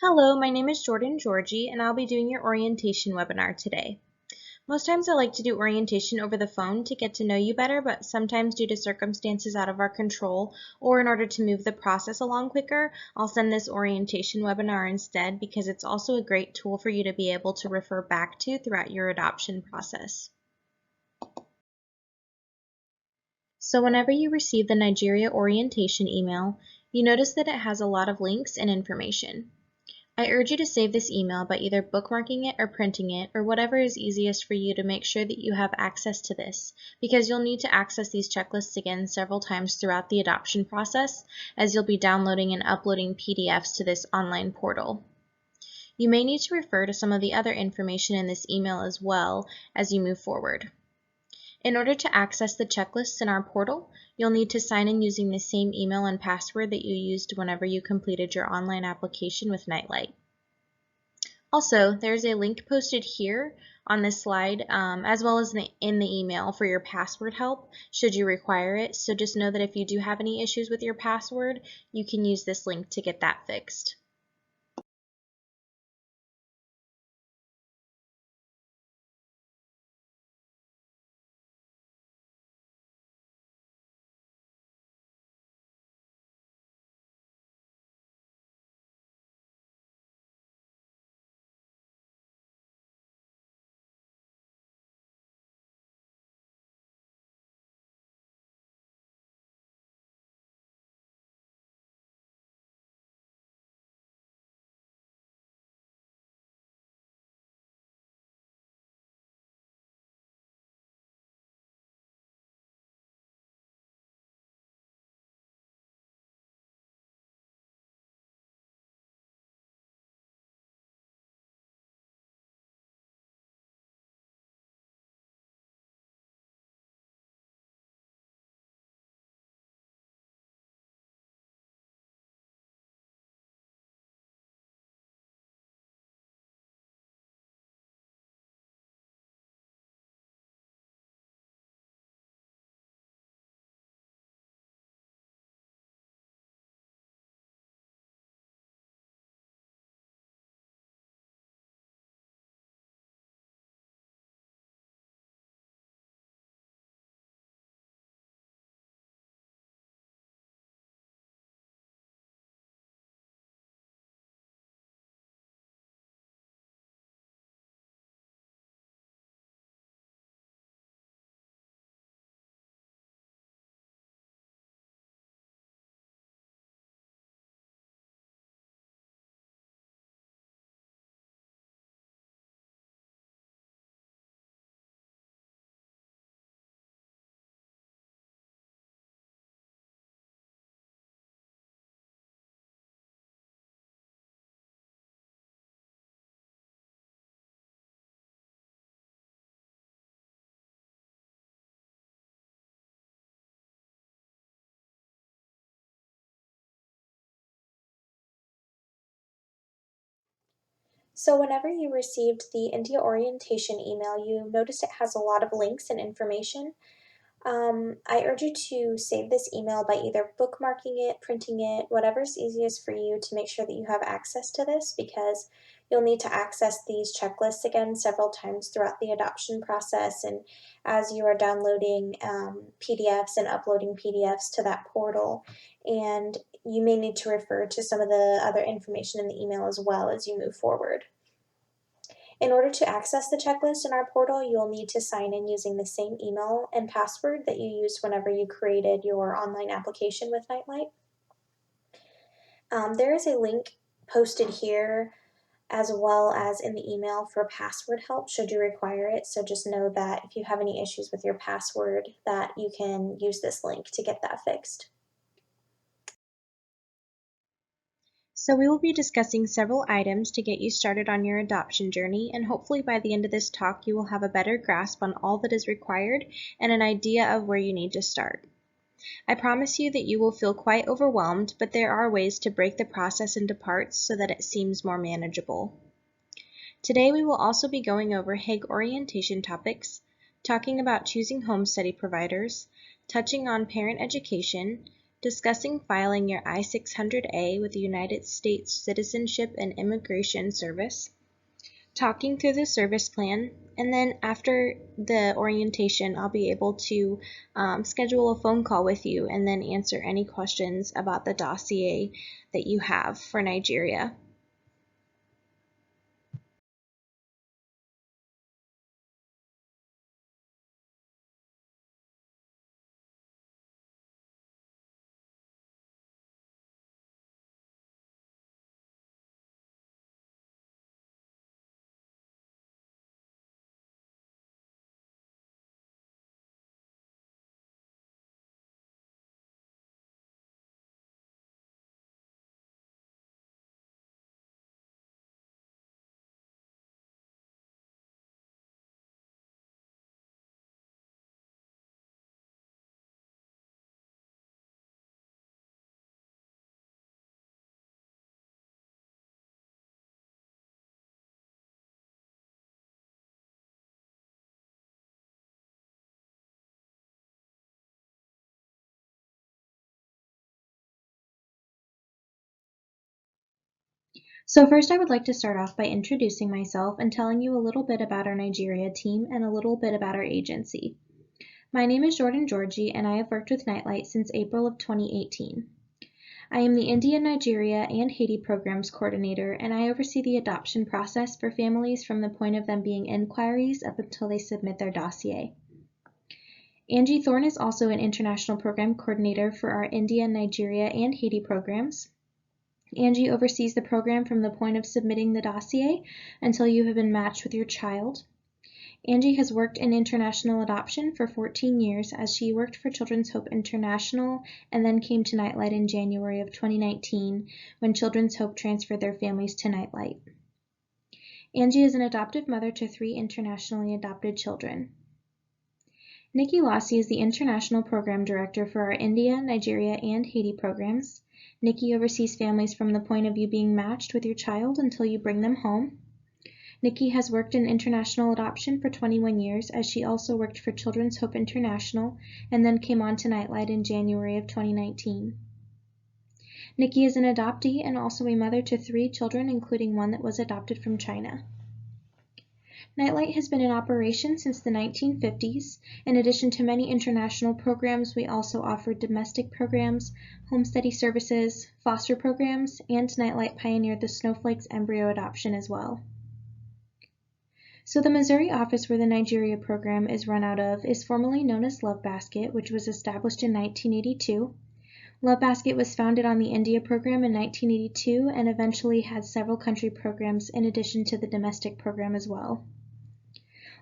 Hello, my name is Jordan Georgie, and I'll be doing your orientation webinar today. Most times I like to do orientation over the phone to get to know you better, but sometimes due to circumstances out of our control or in order to move the process along quicker, I'll send this orientation webinar instead because it's also a great tool for you to be able to refer back to throughout your adoption process. So whenever you receive the Nigeria orientation email, you notice that it has a lot of links and information. I urge you to save this email by either bookmarking it or printing it, or whatever is easiest for you to make sure that you have access to this, because you'll need to access these checklists again several times throughout the adoption process, as you'll be downloading and uploading PDFs to this online portal. You may need to refer to some of the other information in this email as well as you move forward. In order to access the checklists in our portal, you'll need to sign in using the same email and password that you used whenever you completed your online application with Nightlight. Also, there's a link posted here on this slide, as well as in the email for your password help, should you require it. So just know that if you do have any issues with your password, you can use this link to get that fixed. So whenever you received the India orientation email, you notice it has a lot of links and information. I urge you to save this email by either bookmarking it, printing it, whatever's easiest for you to make sure that you have access to this, because you'll need to access these checklists again several times throughout the adoption process and as you are downloading PDFs and uploading PDFs to that portal. And you may need to refer to some of the other information in the email as well as you move forward. In order to access the checklist in our portal, you'll need to sign in using the same email and password that you used whenever you created your online application with Nightlight. There is a link posted here as well as in the email for password help should you require it. So just know that if you have any issues with your password, that you can use this link to get that fixed. So we will be discussing several items to get you started on your adoption journey, and hopefully by the end of this talk you will have a better grasp on all that is required and an idea of where you need to start. I promise you that you will feel quite overwhelmed, but there are ways to break the process into parts so that it seems more manageable. Today we will also be going over HAG orientation topics, talking about choosing home study providers, touching on parent education, discussing filing your I-600A with the United States Citizenship and Immigration Service, talking through the service plan, and then after the orientation, I'll be able to schedule a phone call with you and then answer any questions about the dossier that you have for Nigeria. So first I would like to start off by introducing myself and telling you a little bit about our Nigeria team and a little bit about our agency. My name is Jordan Georgie and I have worked with Nightlight since April of 2018. I am the India, Nigeria, and Haiti Programs Coordinator, and I oversee the adoption process for families from the point of them being inquiries up until they submit their dossier. Angie Thorne is also an International Program Coordinator for our India, Nigeria, and Haiti programs. Angie oversees the program from the point of submitting the dossier until you have been matched with your child. Angie has worked in international adoption for 14 years as she worked for Children's Hope International and then came to Nightlight in January of 2019 when Children's Hope transferred their families to Nightlight. Angie is an adoptive mother to 3 internationally adopted children. Nikki Lassie is the International Program Director for our India, Nigeria, and Haiti programs. Nikki oversees families from the point of you being matched with your child until you bring them home. Nikki has worked in international adoption for 21 years as she also worked for Children's Hope International and then came on to Nightlight in January of 2019. Nikki is an adoptee and also a mother to 3 children, including one that was adopted from China. Nightlight has been in operation since the 1950s. In addition to many international programs, we also offer domestic programs, home study services, foster programs, and Nightlight pioneered the Snowflakes embryo adoption as well. So the Missouri office where the Nigeria program is run out of is formerly known as Love Basket, which was established in 1982. Love Basket was founded on the India program in 1982 and eventually had several country programs in addition to the domestic program as well.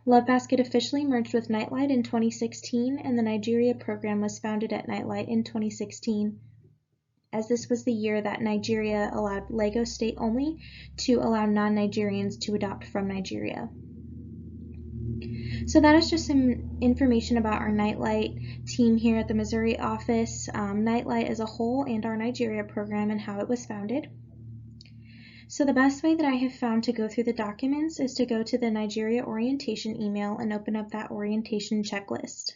Love Basket officially merged with Nightlight in 2016, and the Nigeria program was founded at Nightlight in 2016, as this was the year that Nigeria allowed Lagos State only to allow non-Nigerians to adopt from Nigeria. So that is just some information about our Nightlight team here at the Missouri office, Nightlight as a whole, and our Nigeria program and how it was founded. So the best way that I have found to go through the documents is to go to the Nigeria orientation email and open up that orientation checklist.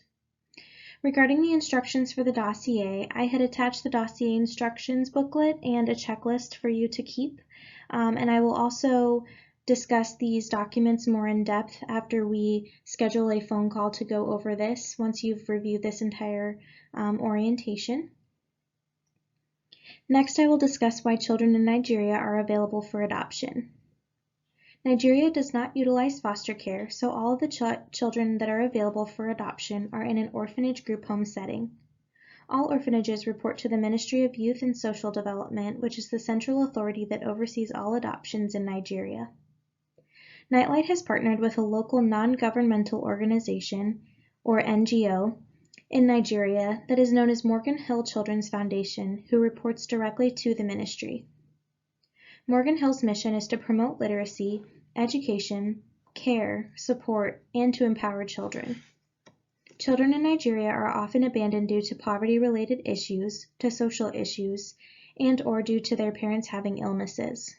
Regarding the instructions for the dossier, I had attached the dossier instructions booklet and a checklist for you to keep, and I will also discuss these documents more in depth after we schedule a phone call to go over this once you've reviewed this entire orientation. Next, I will discuss why children in Nigeria are available for adoption. Nigeria does not utilize foster care, so all of the children that are available for adoption are in an orphanage group home setting. All orphanages report to the Ministry of Youth and Social Development, which is the central authority that oversees all adoptions in Nigeria. Nightlight has partnered with a local non-governmental organization, or NGO, in Nigeria that is known as Morgan Hill Children's Foundation, who reports directly to the ministry. Morgan Hill's mission is to promote literacy, education, care, support, and to empower children. Children in Nigeria are often abandoned due to poverty-related issues, to social issues, and/or due to their parents having illnesses.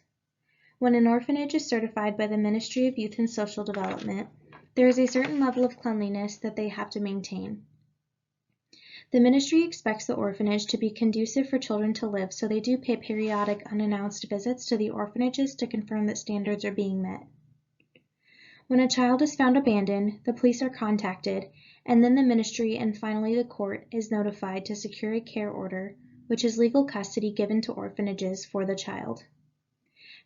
When an orphanage is certified by the Ministry of Youth and Social Development, there is a certain level of cleanliness that they have to maintain. The ministry expects the orphanage to be conducive for children to live, so they do pay periodic unannounced visits to the orphanages to confirm that standards are being met. When a child is found abandoned, the police are contacted, and then the ministry and finally the court is notified to secure a care order, which is legal custody given to orphanages for the child.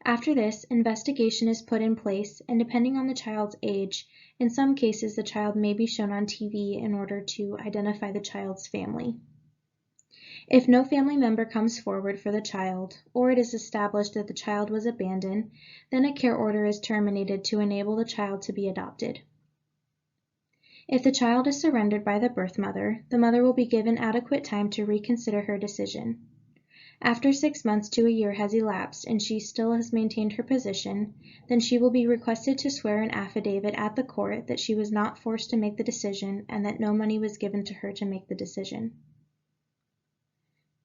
After this, investigation is put in place, and depending on the child's age, in some cases the child may be shown on TV in order to identify the child's family. If no family member comes forward for the child, or it is established that the child was abandoned, then a care order is terminated to enable the child to be adopted. If the child is surrendered by the birth mother, the mother will be given adequate time to reconsider her decision. After 6 months to a year has elapsed and she still has maintained her position, then she will be requested to swear an affidavit at the court that she was not forced to make the decision and that no money was given to her to make the decision.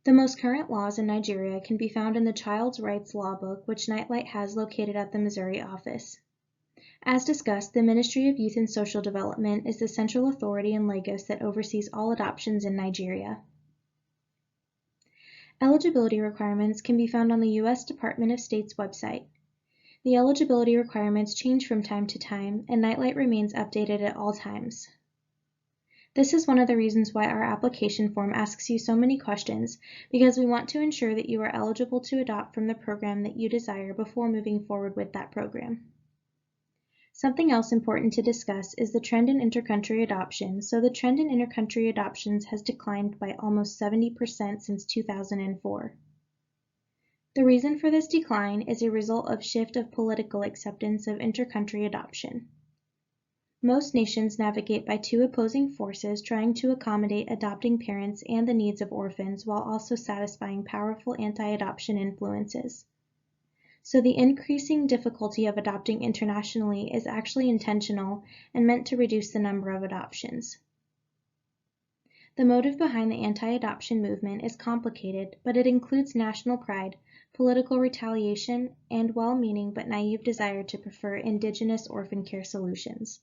The most current laws in Nigeria can be found in the Child's Rights Law Book, which Nightlight has located at the Missouri office. As discussed, the Ministry of Youth and Social Development is the central authority in Lagos that oversees all adoptions in Nigeria. Eligibility requirements can be found on the U.S. Department of State's website. The eligibility requirements change from time to time, and Nightlight remains updated at all times. This is one of the reasons why our application form asks you so many questions, because we want to ensure that you are eligible to adopt from the program that you desire before moving forward with that program. Something else important to discuss is the trend in intercountry adoptions. So the trend in intercountry adoptions has declined by almost 70% since 2004. The reason for this decline is a result of shift of political acceptance of intercountry adoption. Most nations navigate by two opposing forces trying to accommodate adopting parents and the needs of orphans while also satisfying powerful anti-adoption influences. So the increasing difficulty of adopting internationally is actually intentional and meant to reduce the number of adoptions. The motive behind the anti-adoption movement is complicated, but it includes national pride, political retaliation, and well-meaning but naive desire to prefer indigenous orphan care solutions.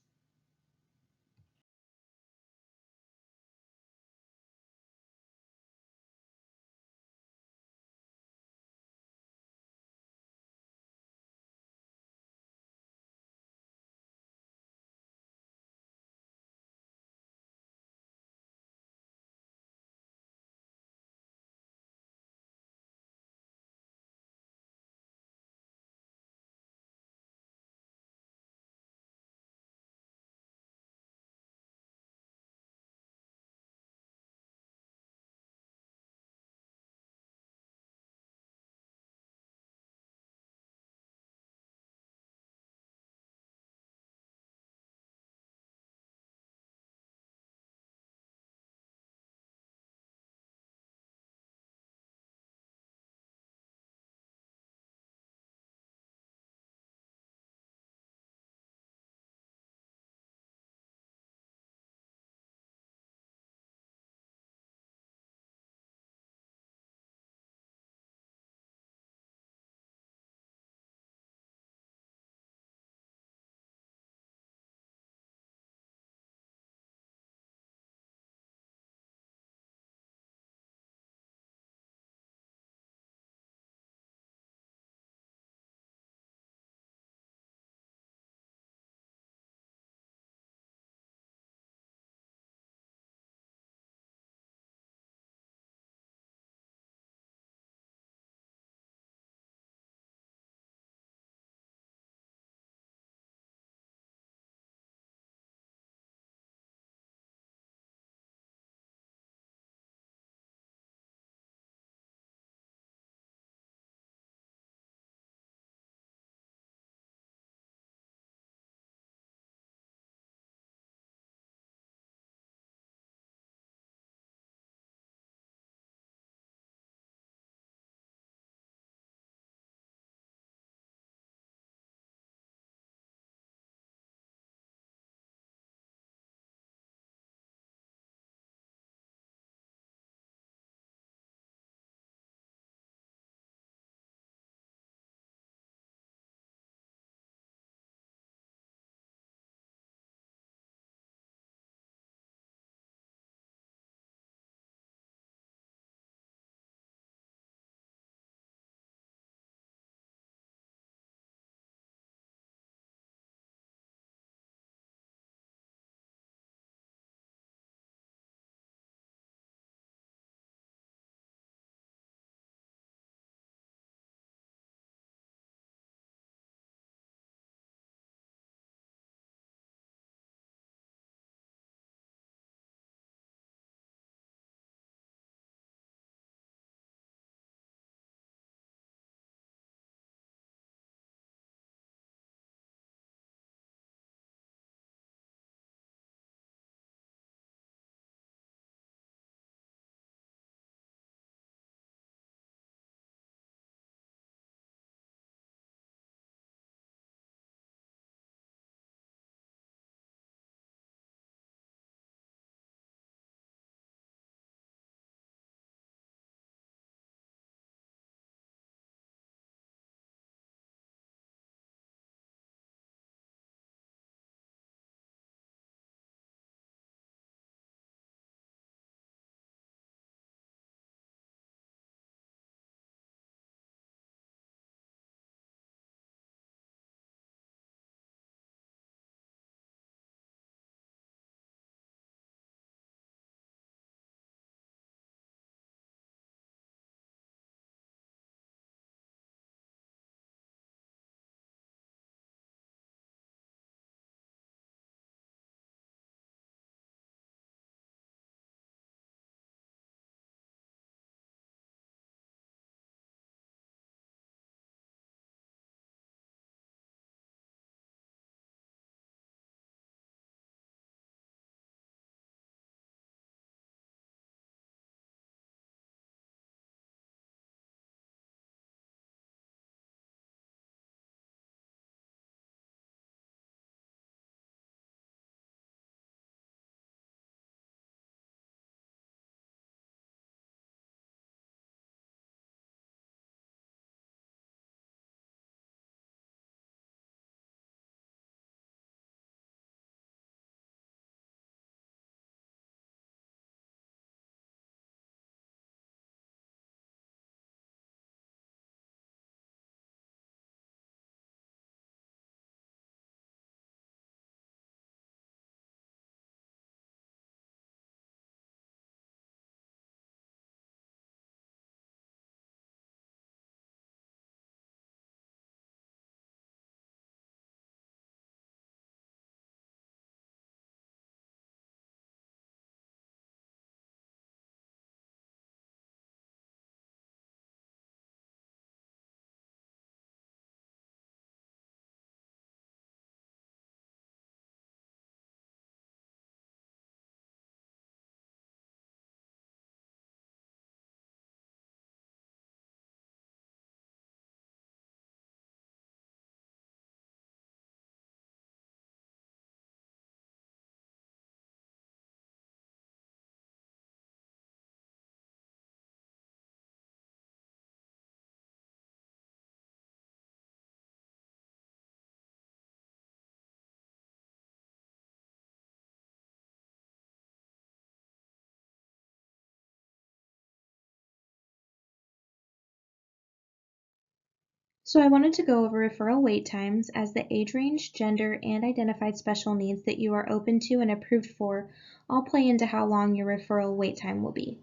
So I wanted to go over referral wait times, as the age range, gender, and identified special needs that you are open to and approved for all play into how long your referral wait time will be.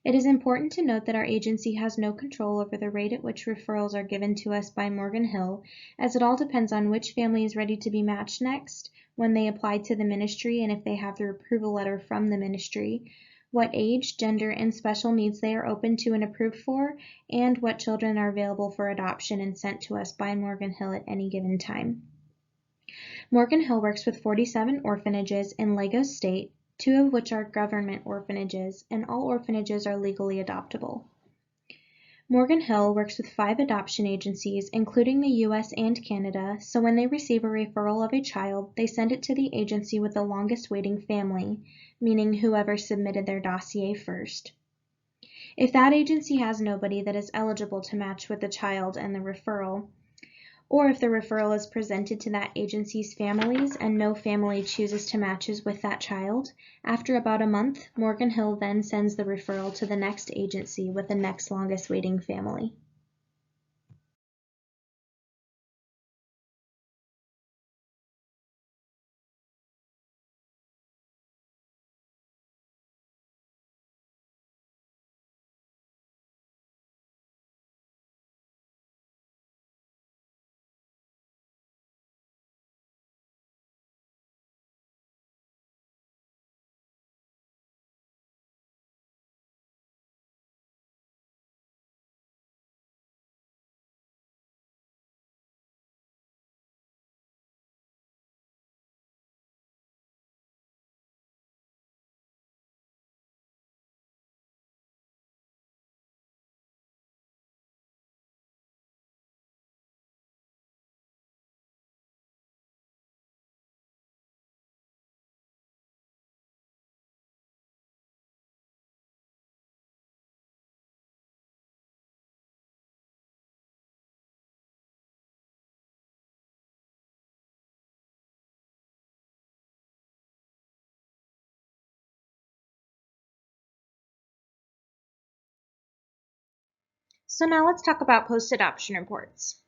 It is important to note that our agency has no control over the rate at which referrals are given to us by Morgan Hill, as it all depends on which family is ready to be matched next, when they apply to the ministry and if they have their approval letter from the ministry, what age, gender, and special needs they are open to and approved for, and what children are available for adoption and sent to us by Morgan Hill at any given time. Morgan Hill works with 47 orphanages in Lagos State, 2 of which are government orphanages, and all orphanages are legally adoptable. Morgan Hill works with 5 adoption agencies, including the US and Canada, so when they receive a referral of a child, they send it to the agency with the longest waiting family, meaning whoever submitted their dossier first. If that agency has nobody that is eligible to match with the child and the referral, or if the referral is presented to that agency's families and no family chooses to match with that child, after about a month, Morgan Hill then sends the referral to the next agency with the next longest waiting family. So now let's talk about post-adoption reports.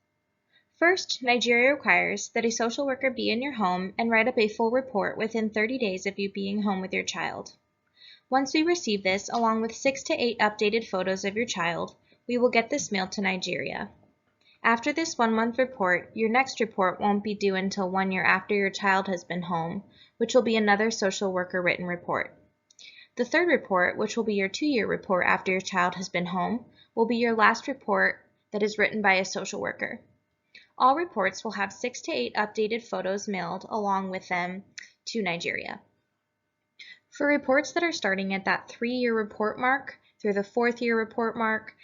First, Nigeria requires that a social worker be in your home and write up a full report within 30 days of you being home with your child. Once we receive this, along with 6 to 8 updated photos of your child, we will get this mailed to Nigeria. After this 1-month report, your next report won't be due until 1 year after your child has been home, which will be another social worker written report. The third report, which will be your 2-year report after your child has been home, will be your last report that is written by a social worker. All reports will have 6 to 8 updated photos mailed along with them to Nigeria. For reports that are starting at that 3-year report mark through the 4th-year report mark,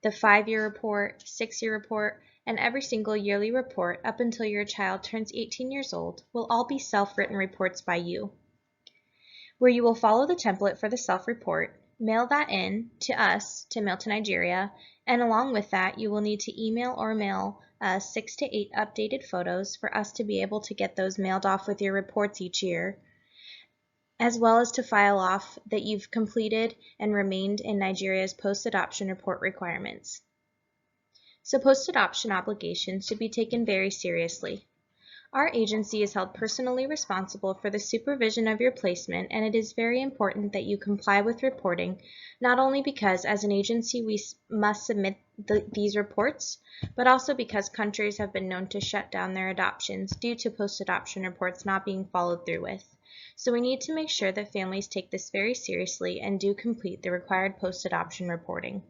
the 5-year report, 6-year report, and every single yearly report up until your child turns 18 years old will all be self-written reports by you, where you will follow the template for the self-report, mail that in to us to mail to Nigeria, and along with that you will need to email or mail 6 to 8 updated photos for us to be able to get those mailed off with your reports each year, as well as to file off that you've completed and remained in Nigeria's post-adoption report requirements. So post-adoption obligations should be taken very seriously. Our agency is held personally responsible for the supervision of your placement, and it is very important that you comply with reporting, not only because as an agency we must submit these reports, but also because countries have been known to shut down their adoptions due to post-adoption reports not being followed through with. So we need to make sure that families take this very seriously and do complete the required post-adoption reporting.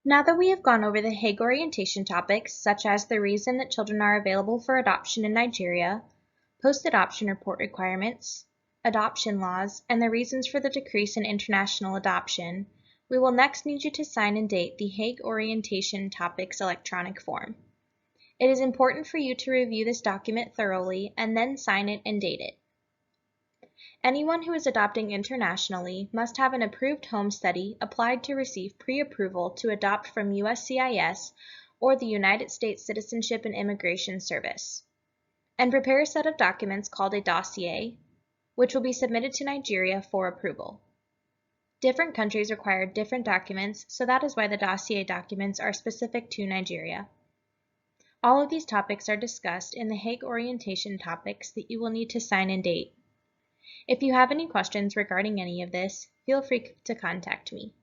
Now that we have gone over the Hague orientation topics, such as the reason that children are available for adoption in Nigeria, post-adoption report requirements, adoption laws, and the reasons for the decrease in international adoption, we will next need you to sign and date the Hague orientation topics electronic form. It is important for you to review this document thoroughly and then sign it and date it. Anyone who is adopting internationally must have an approved home study applied to receive pre-approval to adopt from USCIS or the United States Citizenship and Immigration Service, and prepare a set of documents called a dossier, which will be submitted to Nigeria for approval. Different countries require different documents, so that is why the dossier documents are specific to Nigeria. All of these topics are discussed in the Hague orientation topics that you will need to sign and date. If you have any questions regarding any of this, feel free to contact me.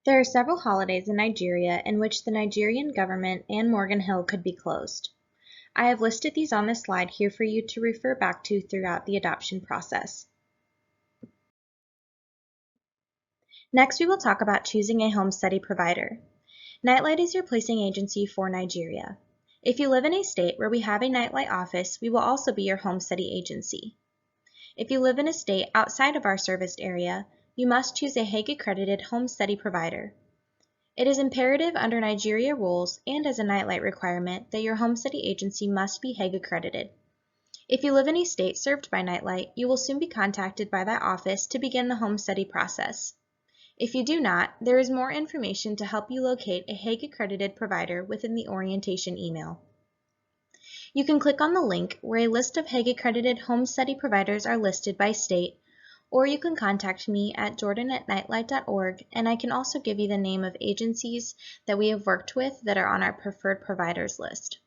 There are several holidays in Nigeria in which the Nigerian government and Morgan Hill could be closed. I have listed these on this slide here for you to refer back to throughout the adoption process. Next, we will talk about choosing a home study provider. Nightlight is your placing agency for Nigeria. If you live in a state where we have a Nightlight office, we will also be your home study agency. If you live in a state outside of our serviced area, you must choose a Hague accredited home study provider. It is imperative under Nigeria rules and as a Nightlight requirement that your home study agency must be Hague accredited. If you live in a state served by Nightlight, you will soon be contacted by that office to begin the home study process. If you do not, there is more information to help you locate a Hague accredited provider within the orientation email. You can click on the link where a list of Hague accredited home study providers are listed by state, or you can contact me at jordan@nightlight.org, and I can also give you the name of agencies that we have worked with that are on our preferred providers list.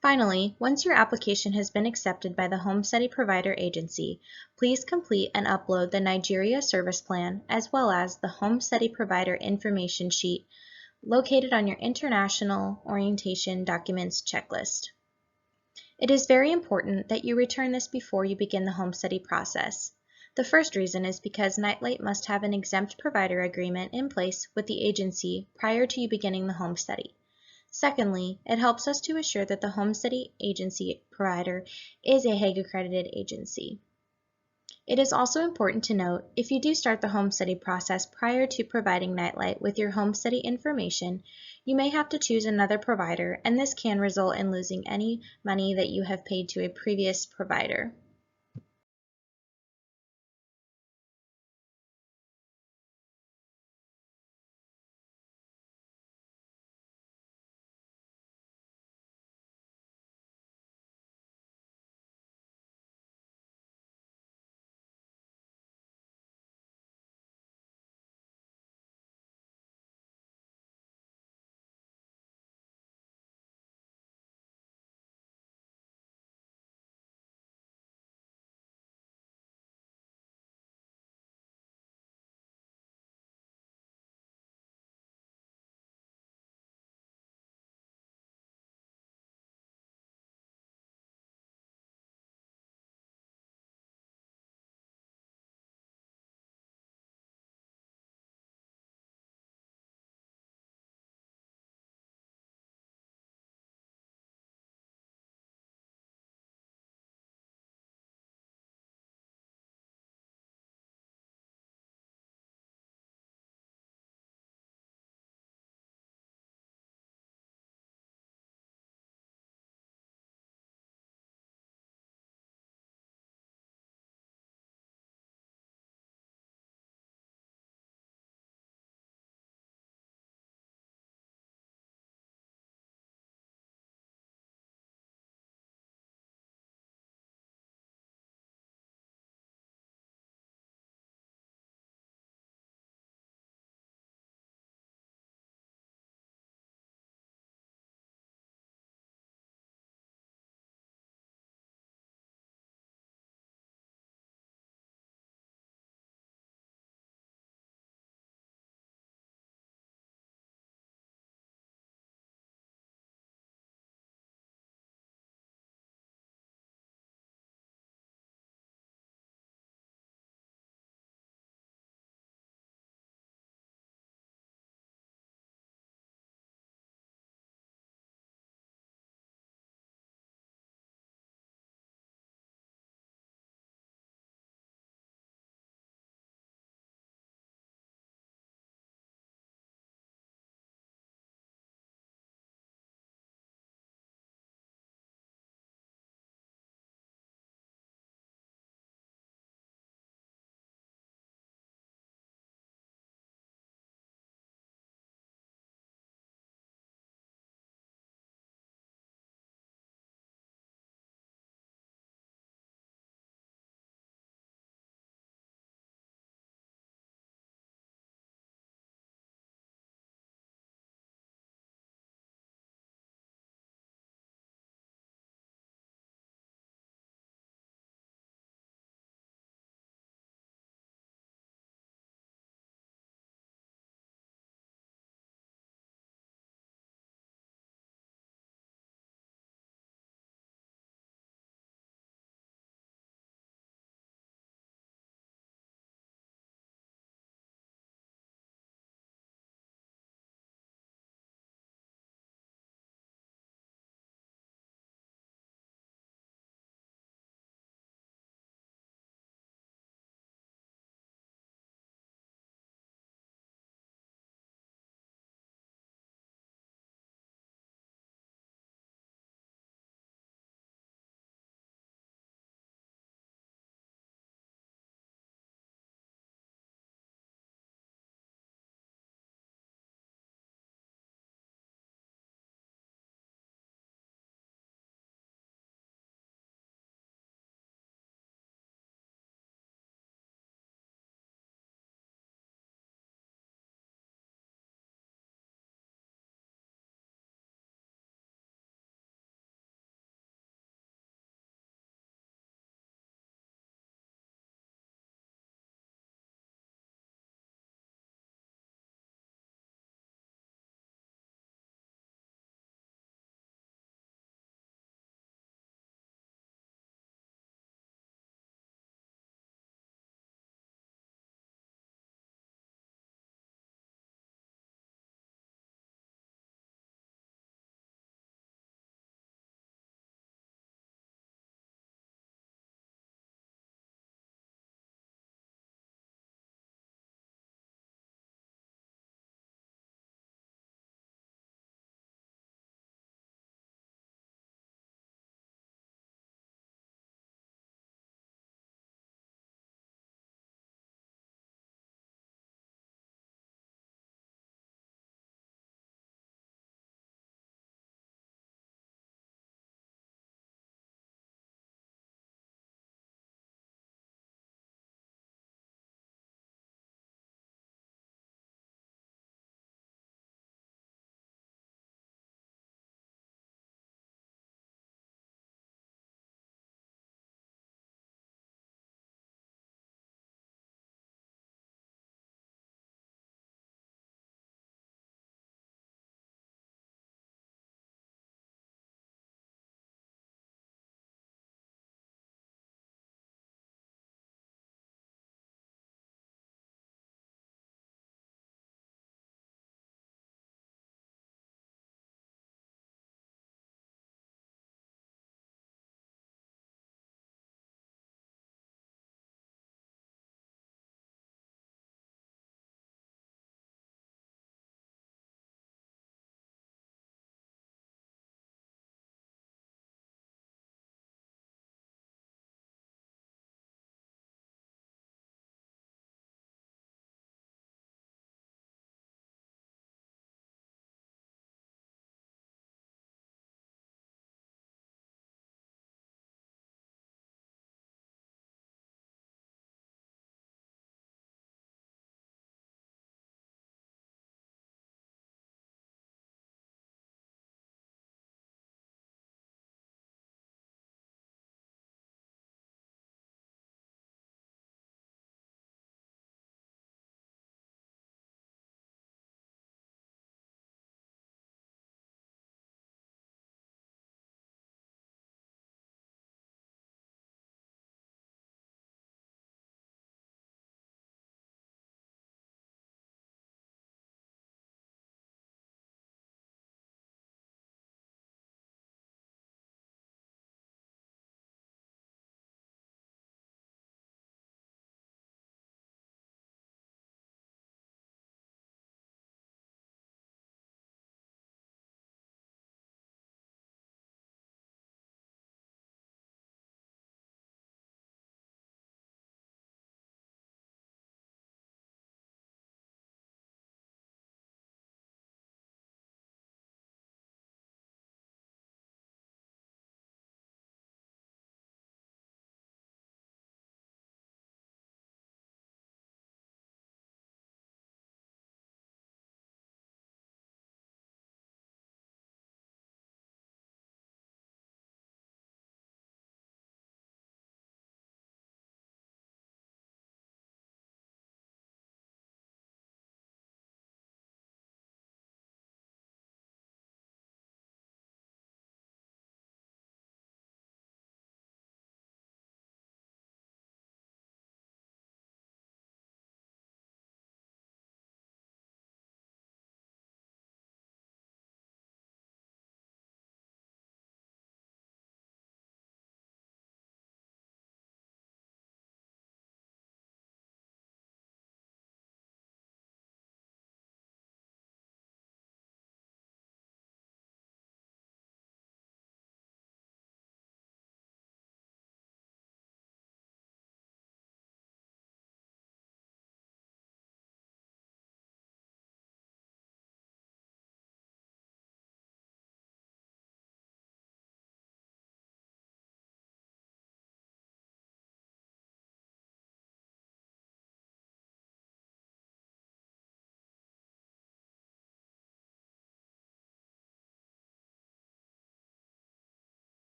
Finally, once your application has been accepted by the Home Study Provider Agency, please complete and upload the Nigeria Service Plan as well as the Home Study Provider Information Sheet located on your International Orientation Documents checklist. It is very important that you return this before you begin the home study process. The first reason is because Nightlight must have an exempt provider agreement in place with the agency prior to you beginning the home study. Secondly, it helps us to assure that the home study agency provider is a Hague accredited agency. It is also important to note, if you do start the home study process prior to providing Nightlight with your home study information, you may have to choose another provider, and this can result in losing any money that you have paid to a previous provider.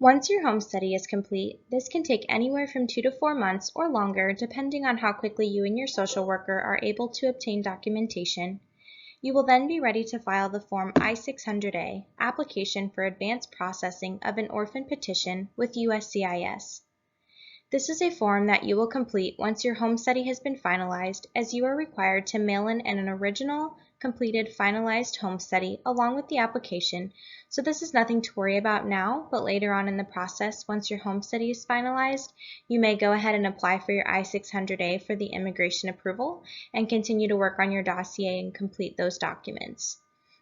Once your home study is complete, this can take anywhere from 2 to 4 months or longer depending on how quickly you and your social worker are able to obtain documentation. You will then be ready to file the Form I-600A, Application for Advanced Processing of an Orphan Petition, with USCIS. This is a form that you will complete once your home study has been finalized, as you are required to mail in an original, completed, finalized home study along with the application, so this is nothing to worry about now, but later on in the process, once your home study is finalized, you may go ahead and apply for your I-600A for the immigration approval and continue to work on your dossier and complete those documents.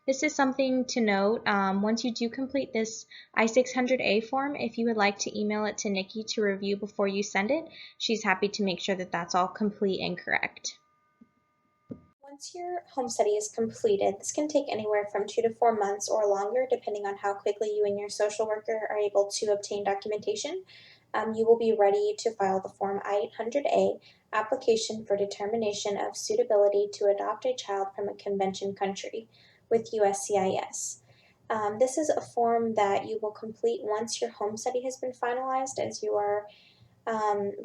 This is something to note. Once you do complete this I-600A form, if you would like to email it to Nikki to review before you send it, she's happy to make sure that that's all complete and correct. Once your home study is completed, this can take anywhere from 2 to 4 months or longer, depending on how quickly you and your social worker are able to obtain documentation. You will be ready to file the Form I-800A, Application for Determination of Suitability to Adopt a Child from a Convention Country, with USCIS. This is a form that you will complete once your home study has been finalized, as you are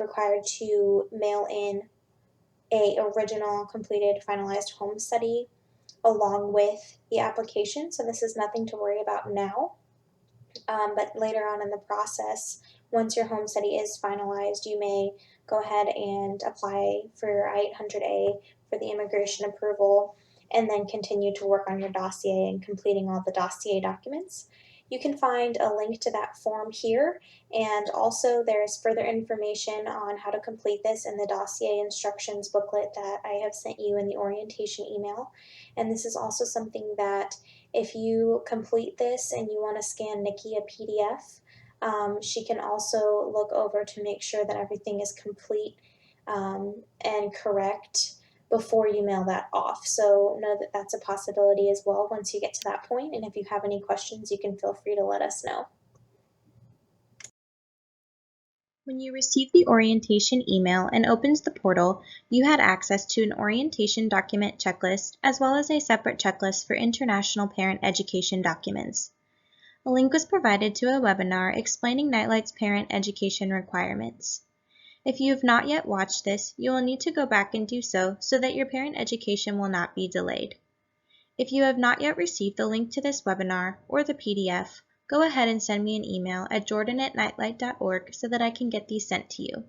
required to mail in a original completed finalized home study along with the application. So this is nothing to worry about now. But later on in the process, once your home study is finalized, you may go ahead and apply for your I-800A for the immigration approval and then continue to work on your dossier and completing all the dossier documents. You can find a link to that form here, and also there's further information on how to complete this in the dossier instructions booklet that I have sent you in the orientation email. And this is also something that if you complete this and you want to scan Nikki a PDF, she can also look over to make sure that everything is complete and correct before you mail that off. So know that that's a possibility as well once you get to that point. And if you have any questions, you can feel free to let us know. When you receive the orientation email and opens the portal, you had access to an orientation document checklist as well as a separate checklist for international parent education documents. A link was provided to a webinar explaining Nightlight's parent education requirements. If you have not yet watched this, you will need to go back and do so that your parent education will not be delayed. If you have not yet received the link to this webinar or the PDF, go ahead and send me an email at jordan@nightlight.org so that I can get these sent to you.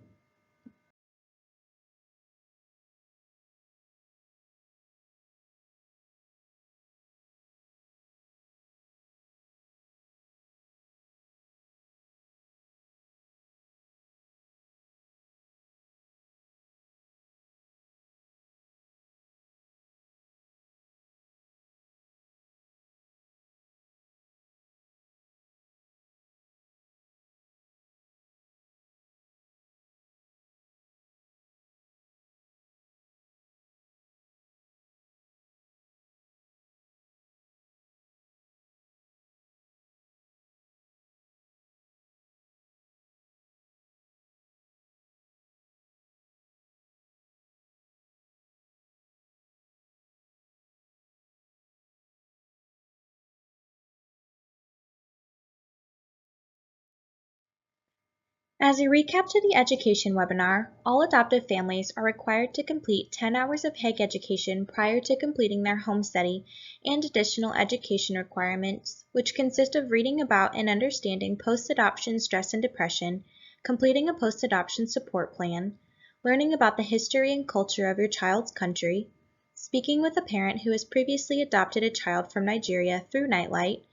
As a recap to the education webinar, all adoptive families are required to complete 10 hours of HAG education prior to completing their home study and additional education requirements, which consist of reading about and understanding post-adoption stress and depression, completing a post-adoption support plan, learning about the history and culture of your child's country, speaking with a parent who has previously adopted a child from Nigeria through Nightlight,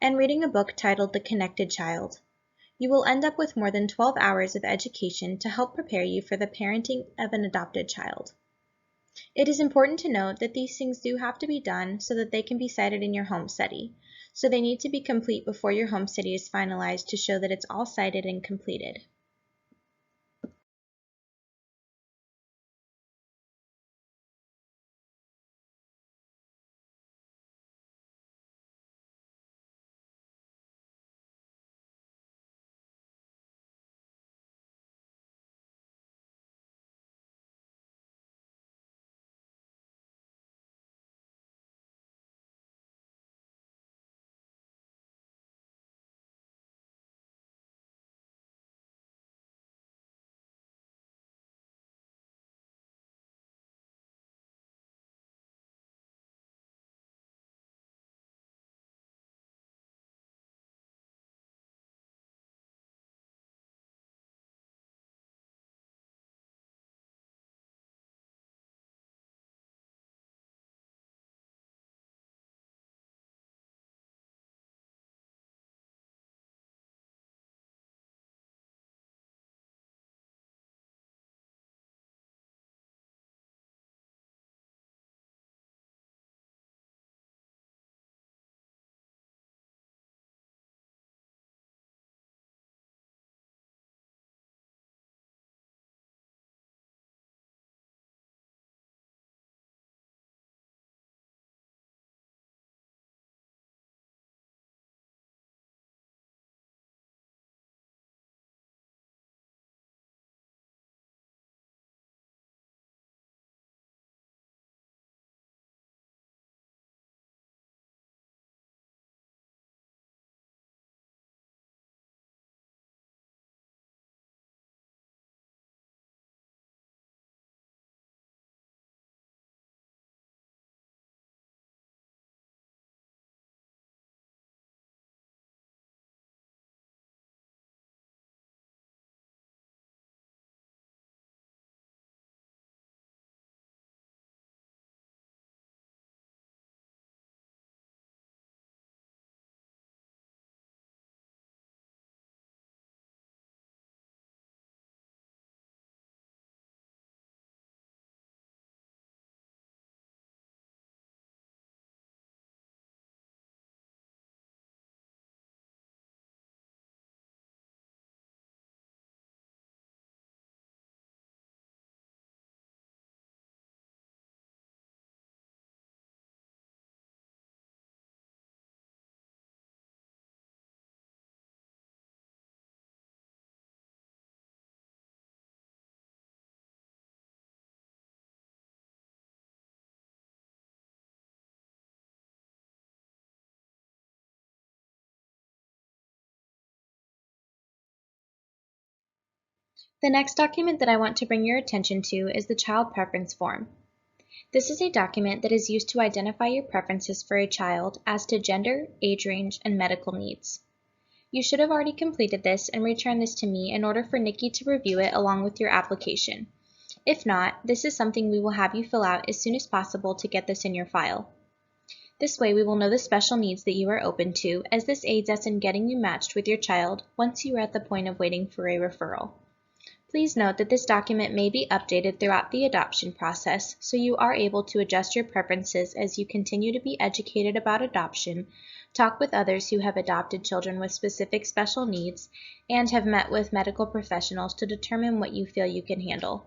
and reading a book titled The Connected Child. You will end up with more than 12 hours of education to help prepare you for the parenting of an adopted child. It is important to note that these things do have to be done so that they can be cited in your home study. So they need to be complete before your home study is finalized to show that it's all cited and completed. The next document that I want to bring your attention to is the Child Preference Form. This is a document that is used to identify your preferences for a child as to gender, age range, and medical needs. You should have already completed this and returned this to me in order for Nikki to review it along with your application. If not, this is something we will have you fill out as soon as possible to get this in your file. This way we will know the special needs that you are open to, as this aids us in getting you matched with your child once you are at the point of waiting for a referral. Please note that this document may be updated throughout the adoption process, so you are able to adjust your preferences as you continue to be educated about adoption, talk with others who have adopted children with specific special needs, and have met with medical professionals to determine what you feel you can handle.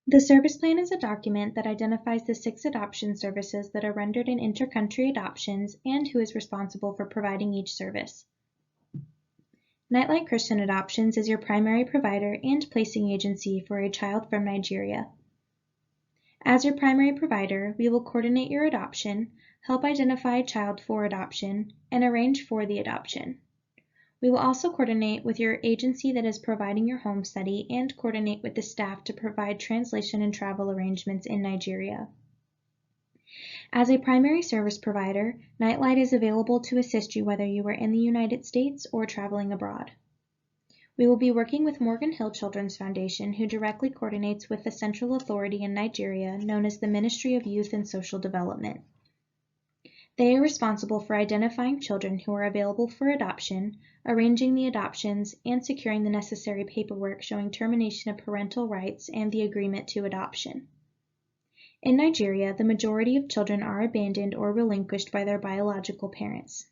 The service plan is a document that identifies the 6 adoption services that are rendered in intercountry adoptions and who is responsible for providing each service. Nightlight Christian Adoptions is your primary provider and placing agency for a child from Nigeria. As your primary provider, we will coordinate your adoption, help identify a child for adoption, and arrange for the adoption. We will also coordinate with your agency that is providing your home study and coordinate with the staff to provide translation and travel arrangements in Nigeria. As a primary service provider, Nightlight is available to assist you whether you are in the United States or traveling abroad. We will be working with Morgan Hill Children's Foundation, who directly coordinates with the central authority in Nigeria known as the Ministry of Youth and Social Development. They are responsible for identifying children who are available for adoption, arranging the adoptions, and securing the necessary paperwork showing termination of parental rights and the agreement to adoption. In Nigeria, the majority of children are abandoned or relinquished by their biological parents.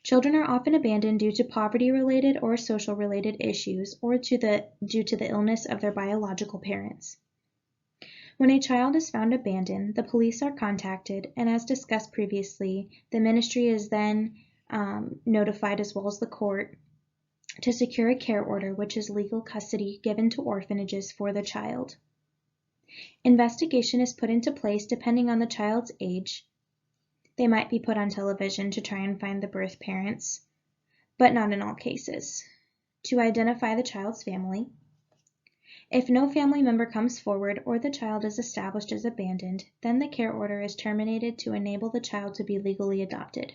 Children are often abandoned due to poverty-related or social-related issues or due to the illness of their biological parents. When a child is found abandoned, the police are contacted, and as discussed previously, the ministry is then notified as well as the court to secure a care order, which is legal custody given to orphanages for the child. Investigation is put into place depending on the child's age. They might be put on television to try and find the birth parents, but not in all cases, to identify the child's family. If no family member comes forward or the child is established as abandoned, then the care order is terminated to enable the child to be legally adopted.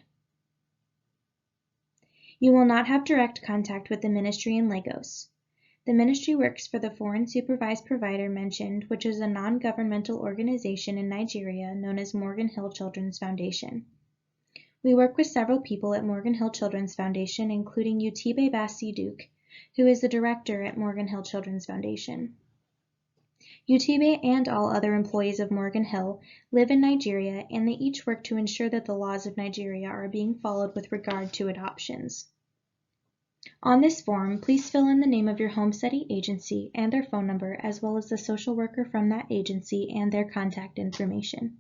You will not have direct contact with the ministry in Lagos. The ministry works for the foreign supervised provider mentioned, which is a non-governmental organization in Nigeria known as Morgan Hill Children's Foundation. We work with several people at Morgan Hill Children's Foundation, including Utibe Basi-Duke, who is the director at Morgan Hill Children's Foundation. Utibe and all other employees of Morgan Hill live in Nigeria, and they each work to ensure that the laws of Nigeria are being followed with regard to adoptions. On this form, please fill in the name of your home study agency and their phone number, as well as the social worker from that agency and their contact information.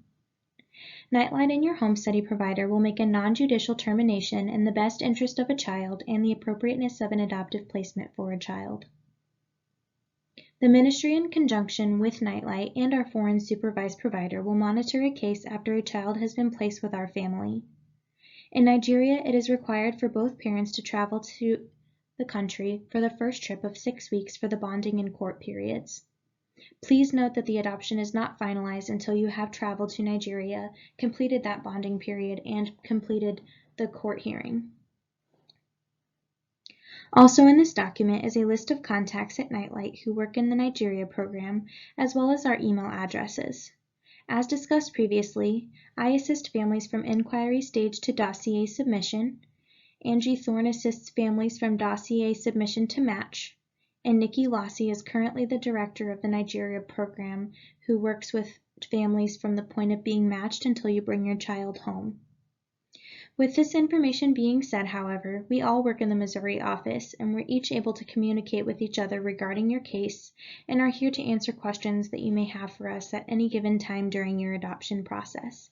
Nightlight and your home study provider will make a non-judicial termination in the best interest of a child and the appropriateness of an adoptive placement for a child. The ministry, in conjunction with Nightlight and our foreign supervised provider, will monitor a case after a child has been placed with our family. In Nigeria, it is required for both parents to travel to the country for the first trip of 6 weeks for the bonding and court periods. Please note that the adoption is not finalized until you have traveled to Nigeria, completed that bonding period, and completed the court hearing. Also in this document is a list of contacts at Nightlight who work in the Nigeria program, as well as our email addresses. As discussed previously, I assist families from inquiry stage to dossier submission. Angie Thorne assists families from dossier submission to match. And Nikki Lossie is currently the director of the Nigeria program, who works with families from the point of being matched until you bring your child home. With this information being said, however, we all work in the Missouri office, and we're each able to communicate with each other regarding your case and are here to answer questions that you may have for us at any given time during your adoption process.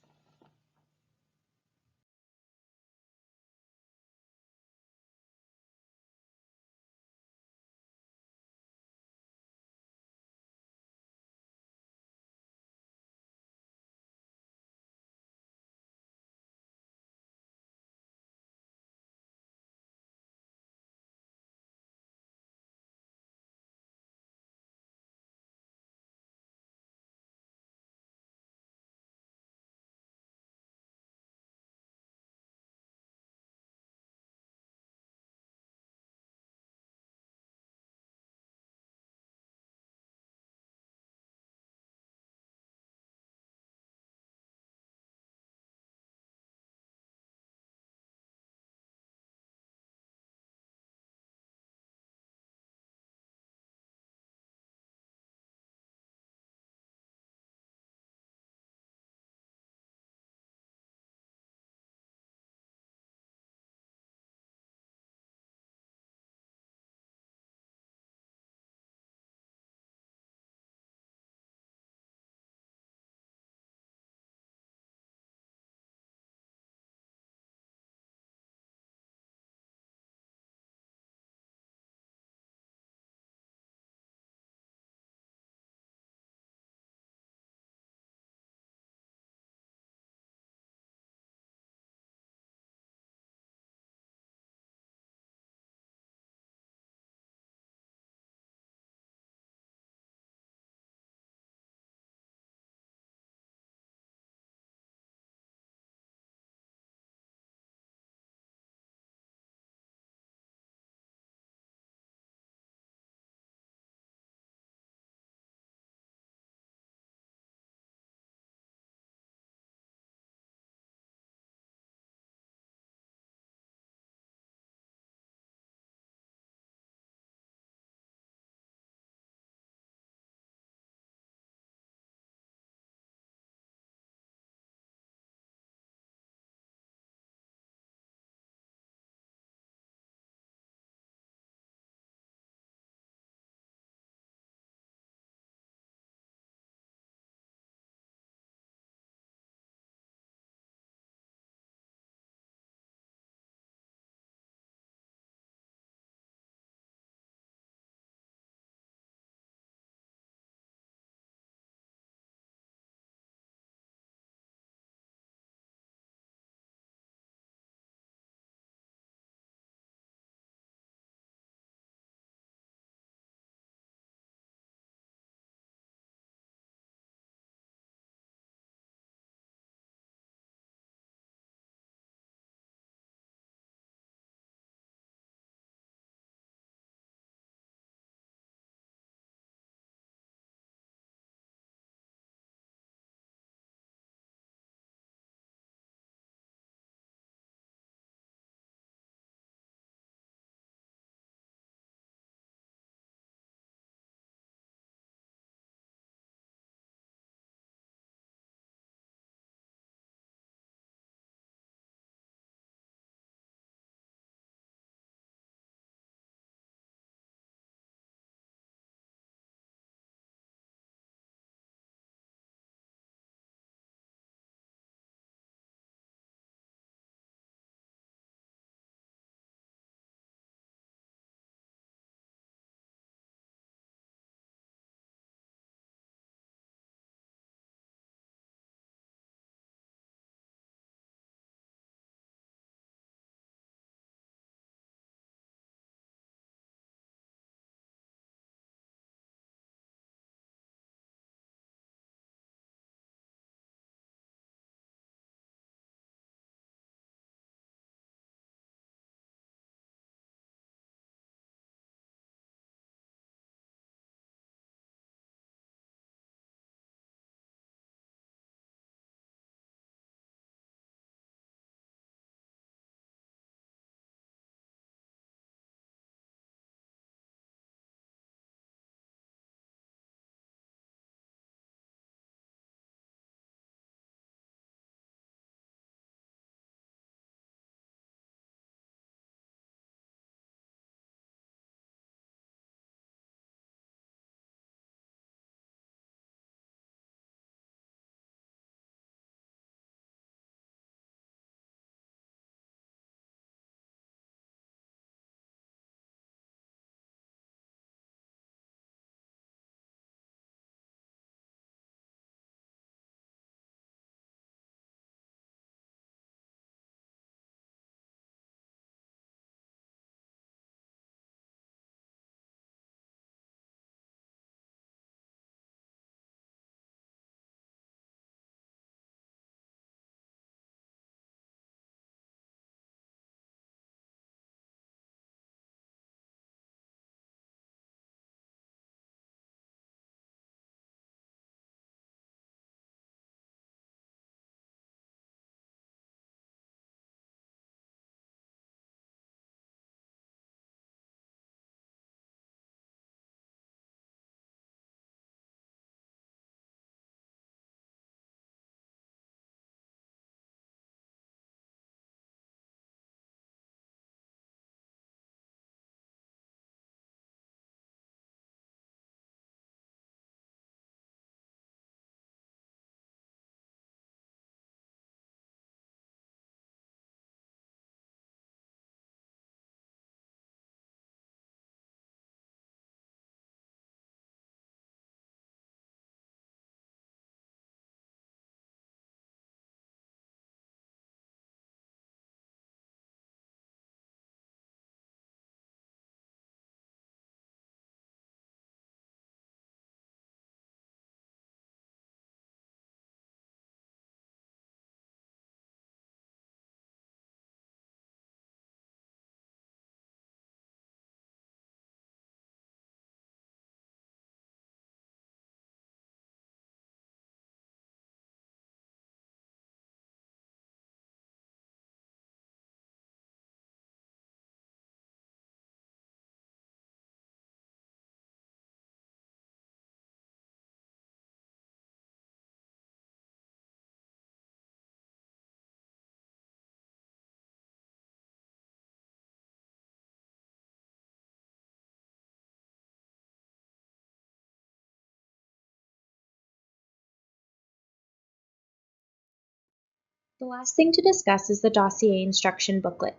The last thing to discuss is the dossier instruction booklet.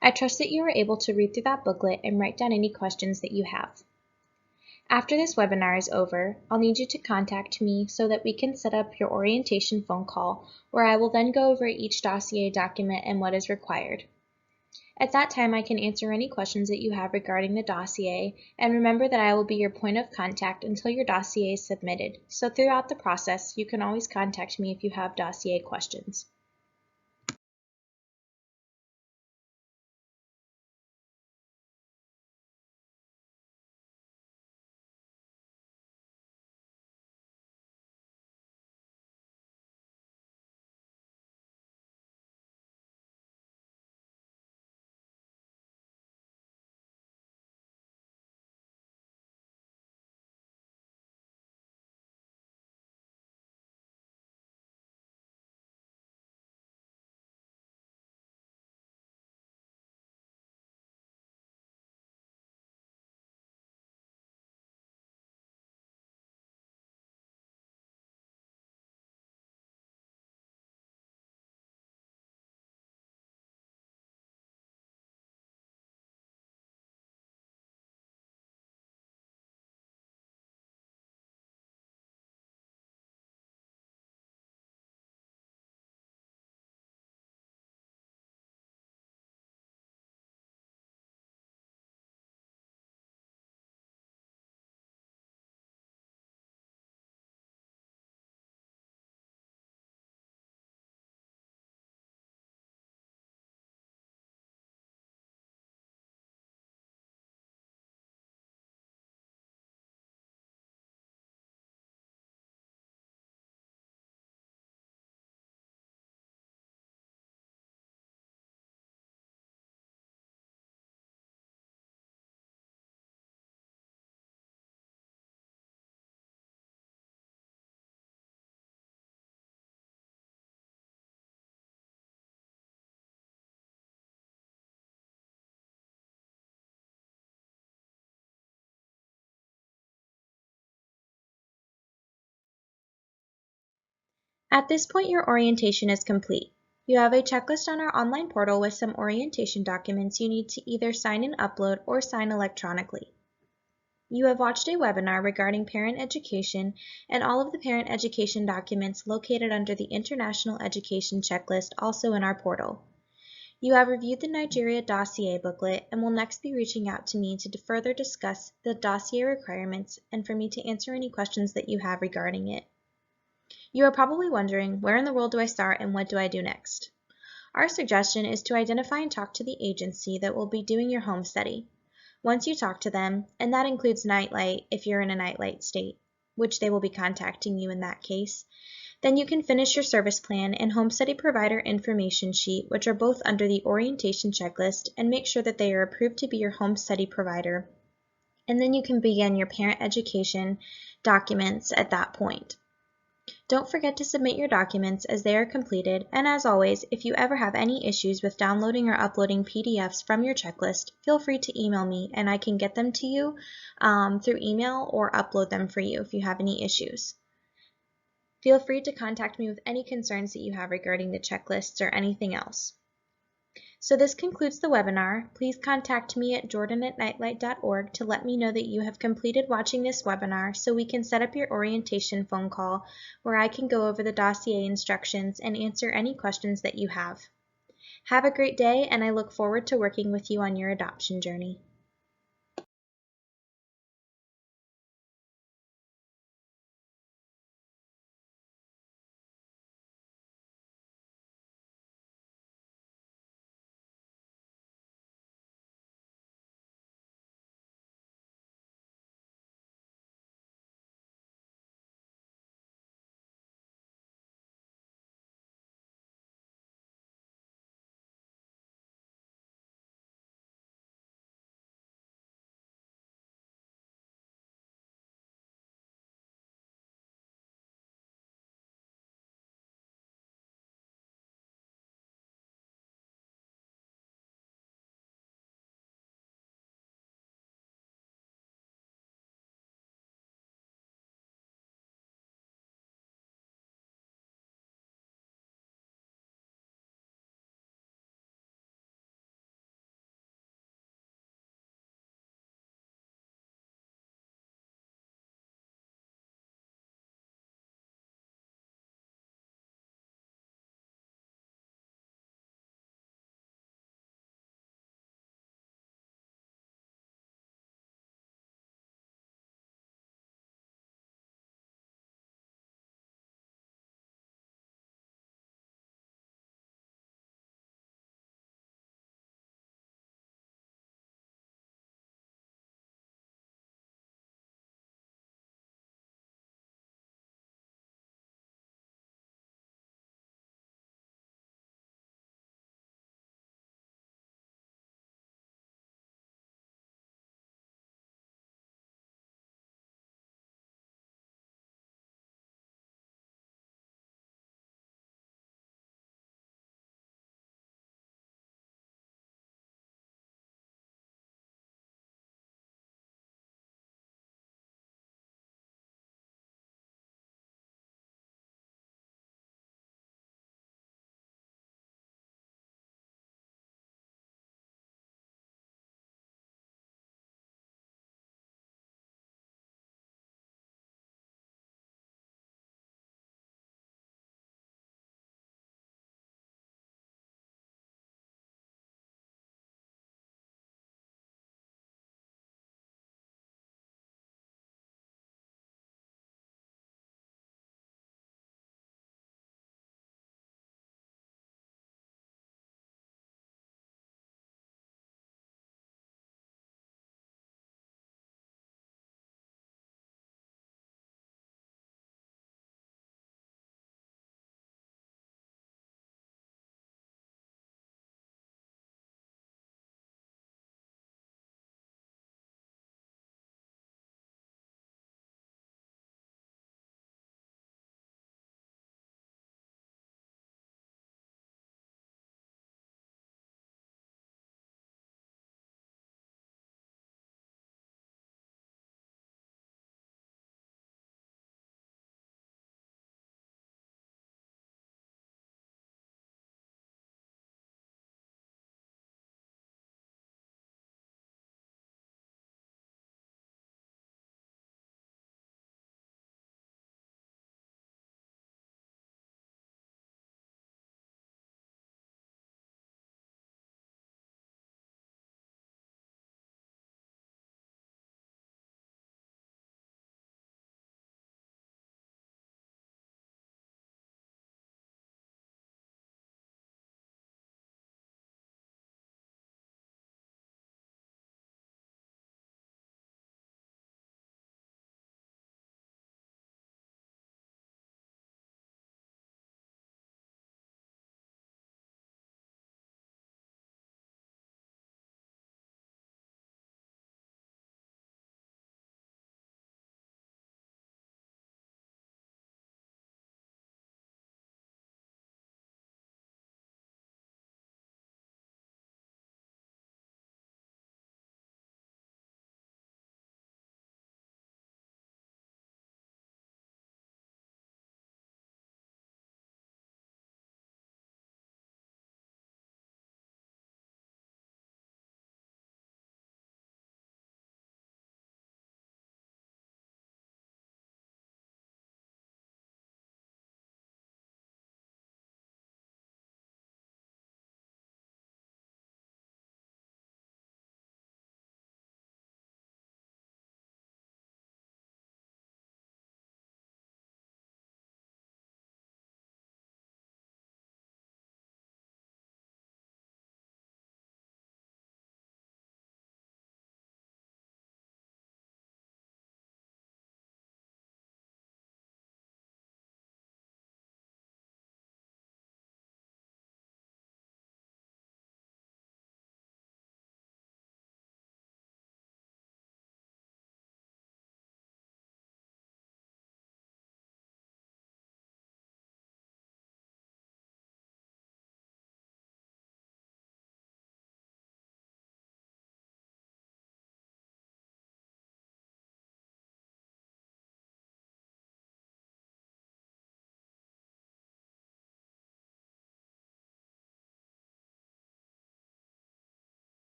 I trust that you are able to read through that booklet and write down any questions that you have. After this webinar is over, I'll need you to contact me so that we can set up your orientation phone call, where I will then go over each dossier document and what is required. At that time, I can answer any questions that you have regarding the dossier, and remember that I will be your point of contact until your dossier is submitted. So throughout the process, you can always contact me if you have dossier questions. At this point, your orientation is complete. You have a checklist on our online portal with some orientation documents you need to either sign and upload or sign electronically. You have watched a webinar regarding parent education and all of the parent education documents located under the International Education Checklist also in our portal. You have reviewed the Nigeria dossier booklet and will next be reaching out to me to further discuss the dossier requirements and for me to answer any questions that you have regarding it. You are probably wondering, where in the world do I start and what do I do next? Our suggestion is to identify and talk to the agency that will be doing your home study. Once you talk to them, and that includes Nightlight if you're in a Nightlight state, which they will be contacting you in that case, then you can finish your service plan and home study provider information sheet, which are both under the orientation checklist, and make sure that they are approved to be your home study provider. And then you can begin your parent education documents at that point. Don't forget to submit your documents as they are completed, and as always, if you ever have any issues with downloading or uploading PDFs from your checklist, feel free to email me and I can get them to you through email or upload them for you if you have any issues. Feel free to contact me with any concerns that you have regarding the checklists or anything else. So this concludes the webinar. Please contact me at jordan@nightlight.org to let me know that you have completed watching this webinar so we can set up your orientation phone call where I can go over the dossier instructions and answer any questions that you have. Have a great day, and I look forward to working with you on your adoption journey.